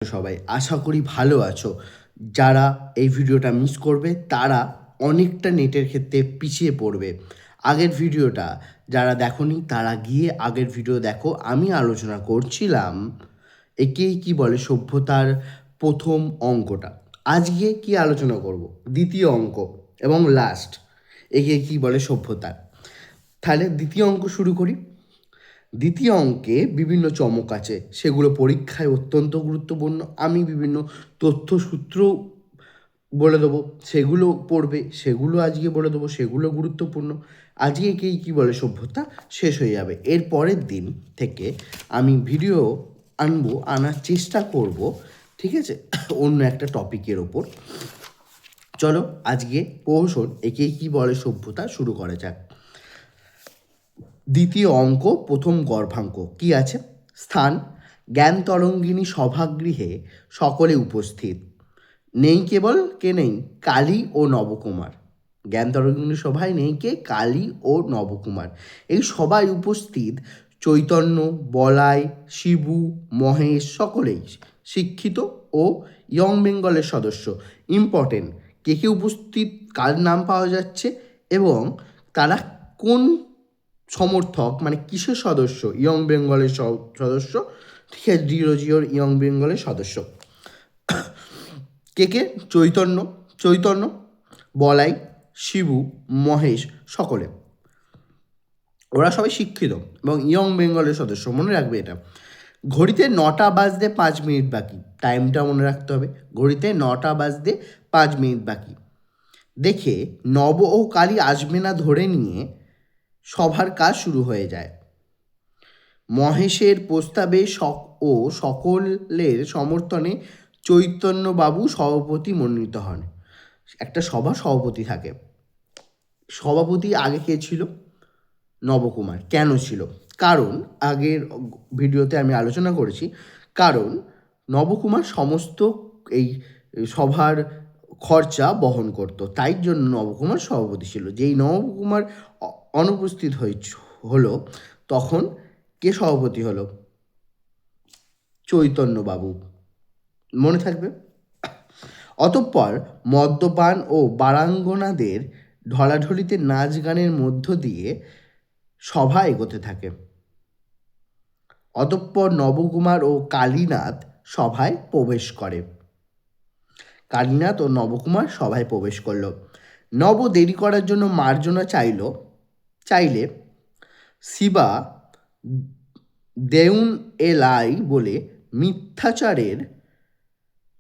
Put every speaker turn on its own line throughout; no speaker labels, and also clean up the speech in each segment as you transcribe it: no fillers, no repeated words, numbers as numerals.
সবাই আশা করি ভালো আছো। যারা এই ভিডিওটা মিস করবে তারা অনেকটা নেটের ক্ষেত্রে পিছিয়ে পড়বে। আগের ভিডিওটা যারা দেখোনি তারা গিয়ে আগের ভিডিও দেখো। আমি আলোচনা করছিলাম একেই কি বলে সভ্যতার প্রথম অঙ্কটা। আজকে কি আলোচনা করব? দ্বিতীয় অঙ্ক এবং লাস্ট, একে কি বলে সভ্যতার। তাহলে দ্বিতীয় অঙ্ক শুরু করি। দ্বিতীয় অঙ্কে বিভিন্ন চমক আছে, সেগুলো পরীক্ষায় অত্যন্ত গুরুত্বপূর্ণ। আমি বিভিন্ন তথ্যসূত্র বলে দেবো, সেগুলো পড়বে, সেগুলো আজকে বলে দেবো, সেগুলো গুরুত্বপূর্ণ। আজকেই কি বলে সভ্যতা শেষ হয়ে যাবে। এর পরের দিন থেকে আমি ভিডিও আনার চেষ্টা করব, ঠিক আছে, অন্য একটা টপিকের ওপর। চলো আজকে প্রহসন একেই কি বলে সভ্যতা শুরু করা যাক। দ্বিতীয় অঙ্ক প্রথম গর্ভাঙ্ক কি আছে? স্থান জ্ঞান তরঙ্গিনী সভাগৃহে সকলে উপস্থিত। নেই কেবল কে নেই? কালী ও নবকুমার। জ্ঞান তরঙ্গিনী সভায় নেই কে? কালী ও নবকুমার। এই সবাই উপস্থিত চৈতন্য, বলাই, শিবু, মহেশ সকলেই শিক্ষিত ও ইয়ং বেঙ্গলের সদস্য। ইম্পর্টেন্ট, কে কে উপস্থিত, কার নাম পাওয়া যাচ্ছে এবং তারা কোন সমর্থক, মানে কিসের সদস্য? ইয়ং বেঙ্গলের সদস্য, ঠিক আছে, জিওর ইয়ং বেঙ্গলের সদস্য। কে কে? চৈতন্য, বলাই, শিবু, মহেশ সকলে, ওরা সবাই শিক্ষিত এবং ইয়ং বেঙ্গলের সদস্য। মনে রাখবে এটা। ঘড়িতে 9টা বাজতে 5 মিনিট বাকি। টাইমটা মনে রাখতে হবে। ঘড়িতে 9টা বাজতে 5 মিনিট বাকি দেখে নব ও কালী আসবে না ধরে নিয়ে সভার কাজ শুরু হয়ে যায়। মহেশের প্রস্তাবে ও সকলের সমর্থনে চৈতন্যবাবু সভাপতি মনোনীত হন। একটা সভা সভাপতি থাকে। সভাপতি আগে কে ছিল? নবকুমার। কেন ছিল? কারণ আগের ভিডিওতে আমি আলোচনা করেছি, কারণ নবকুমার সমস্ত এই সভার খরচা বহন করত, তাই জন্য নবকুমার সভাপতি ছিল। যেই নবকুমার অনুপস্থিত হলো তখন কে সভাপতি হলো? চৈতন্যবাবু। মনে থাকবে। অতঃপর মদ্যপান ও বারাঙ্গনাদের ঢলাঢলিতে নাচ গানের মধ্য দিয়ে সভা এগোতে থাকে। অতঃপর নবকুমার ও কালীনাথ সভায় প্রবেশ করে। কালীনাথ ও নবকুমার সভায় প্রবেশ করল। নব দেরি করার জন্য মার্জনা চাইলে শিবা দেউন এলাই বলে মিথ্যাচারের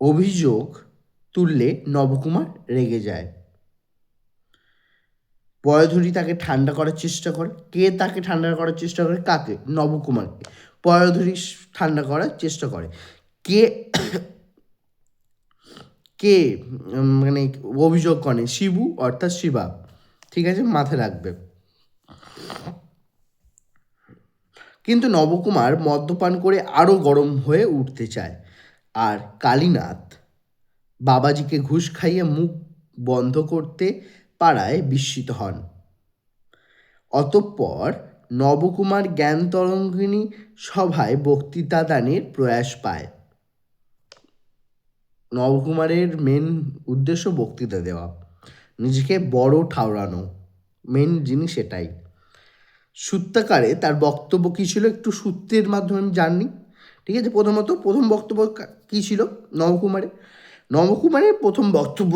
অভিযোগ তুললে নবকুমার রেগে যায়। পয়ধূরী তাকে ঠান্ডা করার চেষ্টা করে। কে তাকে ঠান্ডা করার চেষ্টা করে? কাকে? নবকুমারকে। পয়ধূরী ঠান্ডা করার চেষ্টা করে। কে কে মানে অভিযোগ করে? শিবু অর্থাৎ শিবা, ঠিক আছে, মাথায় রাখবে। কিন্তু নবকুমার মদ্যপান করে আরও গরম হয়ে উঠতে চায়, আর কালীনাথ বাবাজিকে ঘুষ খাইয়ে মুখ বন্ধ করতে পারায় বিস্মিত হন। অতঃপর নবকুমার জ্ঞান তরঙ্গিনী সভায় বক্তৃতা দানের প্রয়াস পায়। নবকুমারের মেন উদ্দেশ্য বক্তৃতা দেওয়া, নিজেকে বড় ঠাউরানো, মেন জিনিস এটাই। সূত্রাকারে তার বক্তব্য কী ছিল? একটু সূত্রের মাধ্যমে আমি জানি, ঠিক আছে। প্রথম বক্তব্য কী ছিল নবকুমারের প্রথম বক্তব্য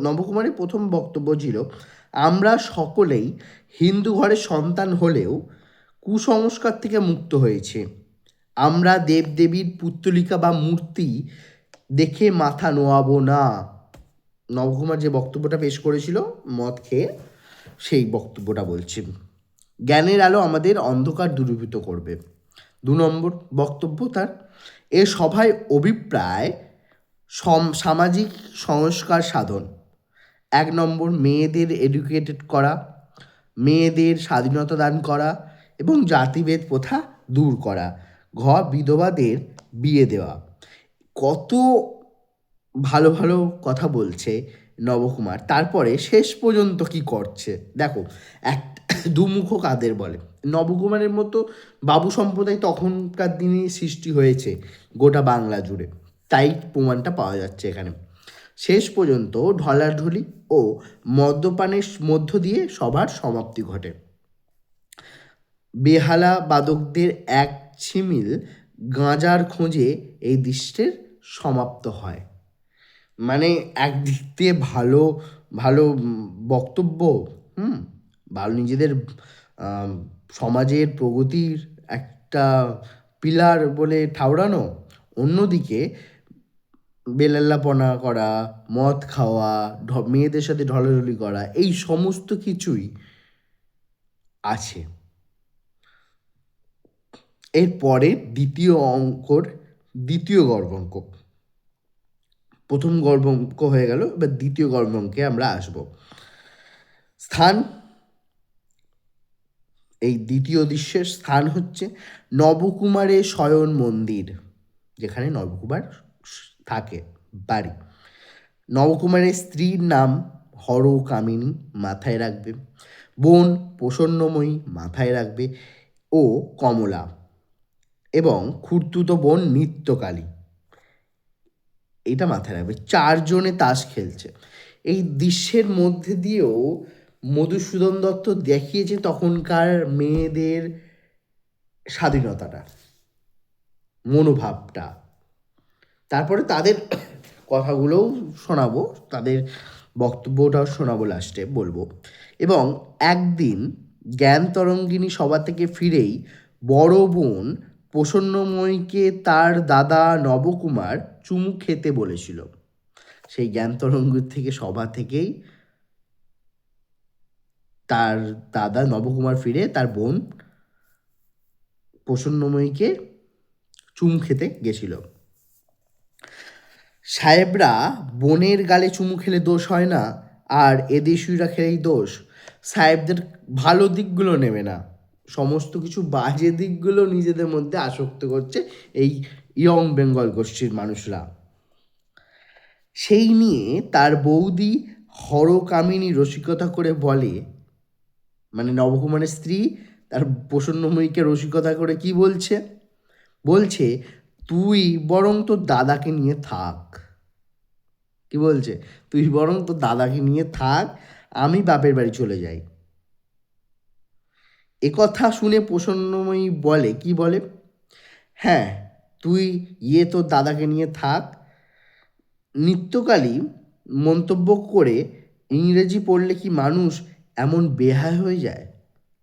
নবকুমারের প্রথম বক্তব্য ছিল, আমরা সকলেই হিন্দু ঘরের সন্তান হলেও কুসংস্কার থেকে মুক্ত হয়েছে। আমরা দেবদেবীর পুত্তলিকা বা মূর্তি দেখে মাথা নোয়াবো না। নবকুমার যে বক্তব্যটা পেশ করেছিল মদ খেয়ে, সেই বক্তব্যটা বলছি। জ্ঞানের আলো আমাদের অন্ধকার দূরীভূত করবে। 2 নম্বর বক্তব্য তার। এ সভায় অভিপ্রায় সামাজিক সংস্কার সাধন। 1 নম্বর মেয়েদের এডুকেটেড করা, মেয়েদের স্বাধীনতা দান করা এবং জাতিভেদ প্রথা দূর করা। বিধবাদের বিয়ে দেওয়া। কত ভালো ভালো কথা বলছে নবকুমার, তারপরে শেষ পর্যন্ত কি করছে দেখো। দুমুখো কাদের বলে? নবকুমারের মতো বাবু সম্প্রদায় তখনকার দিনে সৃষ্টি হয়েছে গোটা বাংলা জুড়ে, তাই প্রমাণটা পাওয়া যাচ্ছে এখানে। শেষ পর্যন্ত ঢলাঢলি ও মদ্যপানের মধ্য দিয়ে সবার সমাপ্তি ঘটে। বেহালা বাদকদের এক ছিমিল গাঁজার খোঁজে এই দৃশ্যের সমাপ্ত হয়। মানে একদিক দিয়ে ভালো ভালো বক্তব্য, হুম, ভালো নিজেদের আম, সমাজের প্রগতির একটা পিলার বলে ঠাউরানো, অন্যদিকে বেলাল্লাপনা করা, মদ খাওয়া, মেয়েদের সাথে ঢলাঢলি করা, এই সমস্ত কিছুই আছে। এরপরে দ্বিতীয় অঙ্কর দ্বিতীয় গর্ভাঙ্ক, প্রথম গর্ভাঙ্ক হয়ে গেল, এবার দ্বিতীয় গর্ভাঙ্কে আমরা আসব। স্থান, এই দ্বিতীয় দৃশ্যের স্থান হচ্ছে নবকুমারের শয়ন মন্দির, যেখানে নবকুমার থাকে বাড়ি। নবকুমারের স্ত্রীর নাম হরকামিনী, মাথায় রাখবে। বোন প্রসন্নময়ী, মাথায় রাখবে, ও কমলা, এবং খুড়তুতো বোন নিত্যকালী, এটা মাথায় রাখবে। চারজনে তাস খেলছে। এই দৃশ্যের মধ্যে দিয়েও মধুসূদন দত্ত দেখিয়েছে তখনকার মেয়েদের স্বাধীনতাটা, মনোভাবটা। তারপরে তাদের কথাগুলোও শোনাবো, তাদের বক্তব্যটাও শোনাবো, লাস্টে বলবো। এবং একদিন জ্ঞান তরঙ্গিনী সভা থেকে ফিরেই বড় বোন প্রসন্নময়ীকে তার দাদা নবকুমার চুমু খেতে বলেছিল। সেই জ্ঞান তরঙ্গের থেকে সভা থেকেই তার দাদা নবকুমার ফিরে তার বোন প্রসন্নময়ীকে চুমু খেতে গেছিল। সাহেবরা বোনের গালে চুমু খেলে দোষ হয় না, আর এদেশীয়রা খেলেই দোষ। সাহেবদের ভালো দিকগুলো নেবে না, সমস্ত কিছু বাজে দিকগুলো নিজেদের মধ্যে আসক্ত করছে এই ইয়ং বেঙ্গল গোষ্ঠীর মানুষরা। সেই নিয়ে তার বৌদি হরকামিনী রসিকতা করে বলে, মানে নবকুমারের স্ত্রী তার প্রসন্নময়ীকে রসিকতা করে কি বলছে, বলছে তুই বরং তোর দাদাকে নিয়ে থাক। কি বলছে? তুই বরং তোর দাদাকে নিয়ে থাক, আমি বাপের বাড়ি চলে যাই। একথা শুনে প্রসন্নময়ী বলে, কি বলে, হ্যাঁ তুই তোর দাদাকে নিয়ে থাক। নিত্যকালী মন্তব্য করে, ইংরেজি পড়লে কি মানুষ এমন বেহায় হয়ে যায়?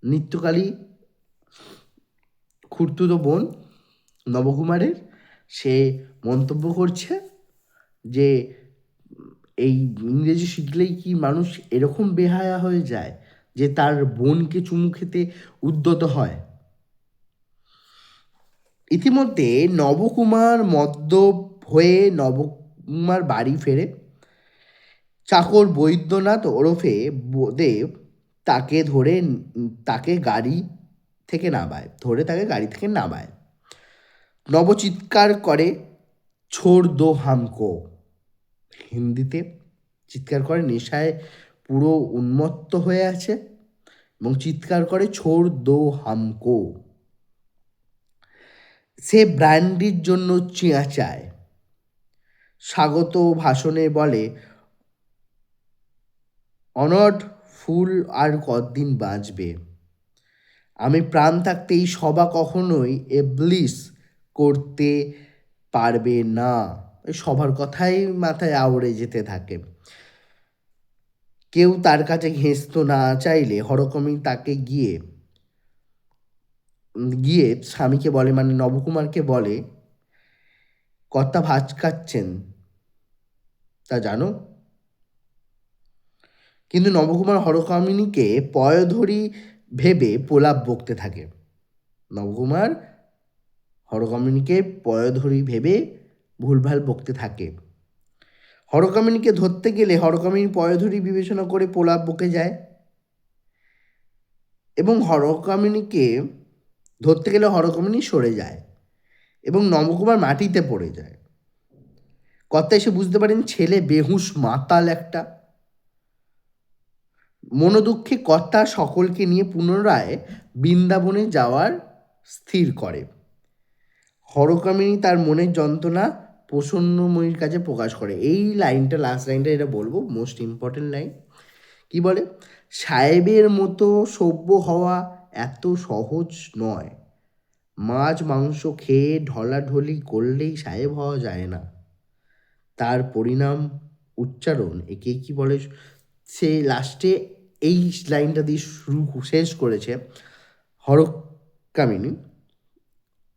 নিত্যকালী খুড়তুতো বোন নবকুমারের, সে মন্তব্য করছে যে এই ইংরেজি শিখলেই কি মানুষ এরকম বেহায়া হয়ে যায় যে তার বোনকে চুমু খেতে উদ্যত হয়। ইতিমধ্যে নবকুমার মদ্যপ হয়ে নবকুমার বাড়ি ফেরে। চাকর বৈদ্যনাথ ওরফে দেব তাকে গাড়ি থেকে নামায়। নব চিৎকার করে, ছোড় দো হামকো, হিন্দিতে চিৎকার করে, নেশায় পুরো উন্মত্ত হয়ে আছে এবং চিৎকার করে, ছোড় দো হামকো। সে ব্র্যান্ডির জন্য চেঁচায়, স্বাগত ভাষণে বলে, অনড ফুল আর কতদিন বাঁচবে? আমি প্রাণ থাকতে এই সভা কখনোই এবলিশ করতে পারবে না। সবার কথাই মাথায় আওড়ে যেতে থাকে। কেউ তার কাছে ঘেঁষতে না চাইলে হরকমিনী তাকে গিয়ে গিয়ে স্বামীকে বলে, মানে নবকুমারকে বলে, কর্তা ভাত খাচ্ছেন তা জানো? কিন্তু নবকুমার হরকামিনীকে পয়ধরি ভেবে প্রলাপ বকতে থাকে। নবকুমার হরকামিনীকে পয়ধরি ভেবে ভুলভাল বকতে থাকে। হরকামিনীকে ধরতে গেলে হরকামিনী পয়ধরি বিবেচনা করে প্রলাপ বকে যায়, এবং হরকামিনীকে ধরতে গেলে হরকামিনী সরে যায় এবং নবকুমার মাটিতে পড়ে যায়। কর্তা এসে বুঝতে পারেন ছেলে বেহুশ মাতাল একটা। মনোদুঃখে কর্তা সকলকে নিয়ে পুনরায় বৃন্দাবনে যাওয়ার স্থির করে। হরকামিনী তার মনের যন্ত্রণা প্রসন্নময়ীর কাছে প্রকাশ করে। এই লাইনটা, লাস্ট লাইনটা, এটা বলবো, মোস্ট ইম্পর্টেন্ট লাইন। কি বলে? সাহেবের মতো সভ্য হওয়া এত সহজ নয়। মাছ মাংস খেয়ে ঢলাঢলি করলেই সাহেব হওয়া যায় না। তার পরিণাম উচ্চারণ একে কি বলে? সে লাস্টে এই লাইনটা দিয়ে শেষ করেছে। হরকামিনী,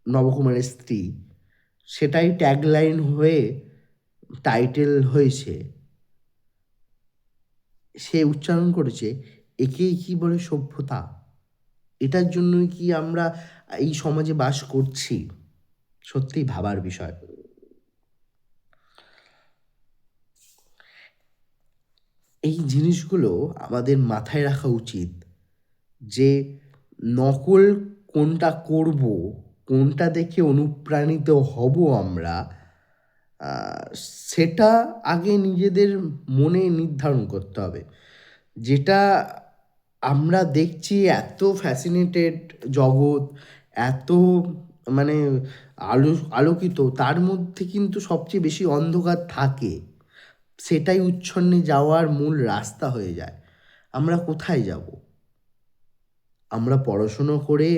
নবকুমারের স্ত্রী, সেটাই ট্যাগলাইন হয়ে টাইটেল হয়েছে। সে উচ্চারণ করেছে, একেই কি বলে সভ্যতা। এটার জন্যই কি আমরা এই সমাজে বাস করছি? সত্যিই ভাবার বিষয়। এই জিনিসগুলো আমাদের মাথায় রাখা উচিত যে নকল কোনটা করব, কোনটা দেখে অনুপ্রাণিত হব আমরা, সেটা আগে নিজেদের মনে নির্ধারণ করতে হবে। যেটা আমরা দেখছি এত ফ্যাসিনেটেড জগৎ, এত মানে আলোকিত, তার মধ্যে কিন্তু সবচেয়ে বেশি অন্ধকার থাকে। সেটাই উচ্ছন্নে যাওয়ার মূল রাস্তা হয়ে যায়। আমরা কোথায় যাব? আমরা পড়াশুনো করে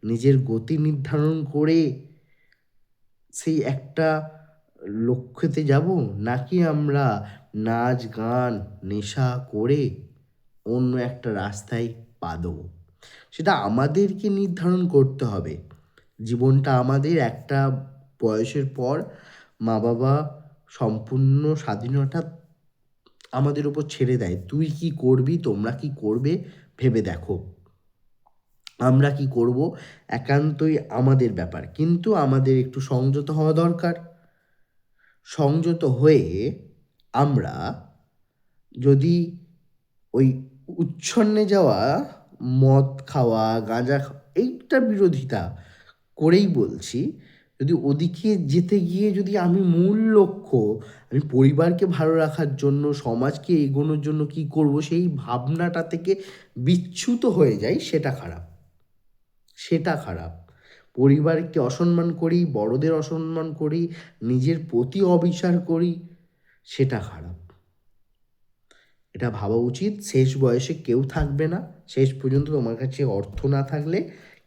নিজের গতি নির্ধারণ করে সেই একটা লক্ষ্যতে যাব, নাকি আমরা নাচ গান নেশা করে অন্য একটা রাস্তায় পা দেবো? সেটা আমাদেরকে নির্ধারণ করতে হবে। জীবনটা আমাদের, একটা বয়সের পর মা বাবা সম্পূর্ণ স্বাধীনতা আমাদের উপর ছেড়ে দেয়। তুই কি করবি, তোমরা কি করবে, ভেবে দেখো। আমরা কি করব একান্তই আমাদের ব্যাপার, কিন্তু আমাদের একটু সংযত হওয়া দরকার। সংযত হয়ে আমরা যদি ওই উচ্ছন্নে যাওয়া, মদ খাওয়া, গাঁজা খাওয়া, এইটার বিরোধিতা করেই বলছি, যদি ওদিকে যেতে গিয়ে যদি আমি মূল লক্ষ্য, আমি পরিবারকে ভালো রাখার জন্য, সমাজকে এগোনোর জন্য কি করব, সেই ভাবনাটা থেকে বিচ্যুত হয়ে যাই, সেটা খারাপ। সেটা খারাপ। পরিবারকে অসম্মান করি, বড়দের অসম্মান করি, নিজের প্রতি অবিচার করি, সেটা খারাপ। এটা ভাবা উচিত। শেষ বয়সে কেউ থাকবে না। শেষ পর্যন্ত তোমার কাছে অর্থ না থাকলে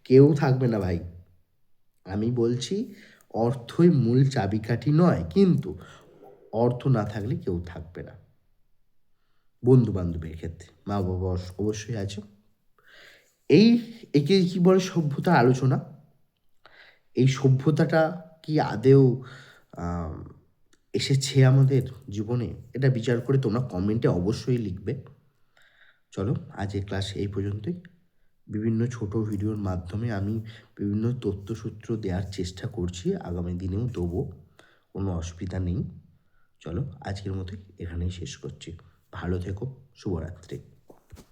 কেউ থাকবে না ভাই। আমি বলছি, অর্থই মূল চাবিকাঠি নয়, কিন্তু অর্থ না থাকলে কেউ থাকবে না। বন্ধু বান্ধবের ক্ষেত্রে মা বাবা অবশ্যই আছে। একে কি বলে সভ্যতা আলোচনা। এই সভ্যতাটা কি আদেও এসেছে আমাদের জীবনে? এটা বিচার করে তোমরা কমেন্টে অবশ্যই লিখবে। চলো, আজকের ক্লাস এই পর্যন্তই। বিভিন্ন ছোট ভিডিওর মাধ্যমে আমি বিভিন্ন তথ্যসূত্র দেওয়ার চেষ্টা করছি, আগামী দিনেও দেবো, কোনো অসুবিধা নেই। চলো, আজকের মতো এখানেই শেষ করছি। ভালো থেকো, শুভরাত্রি।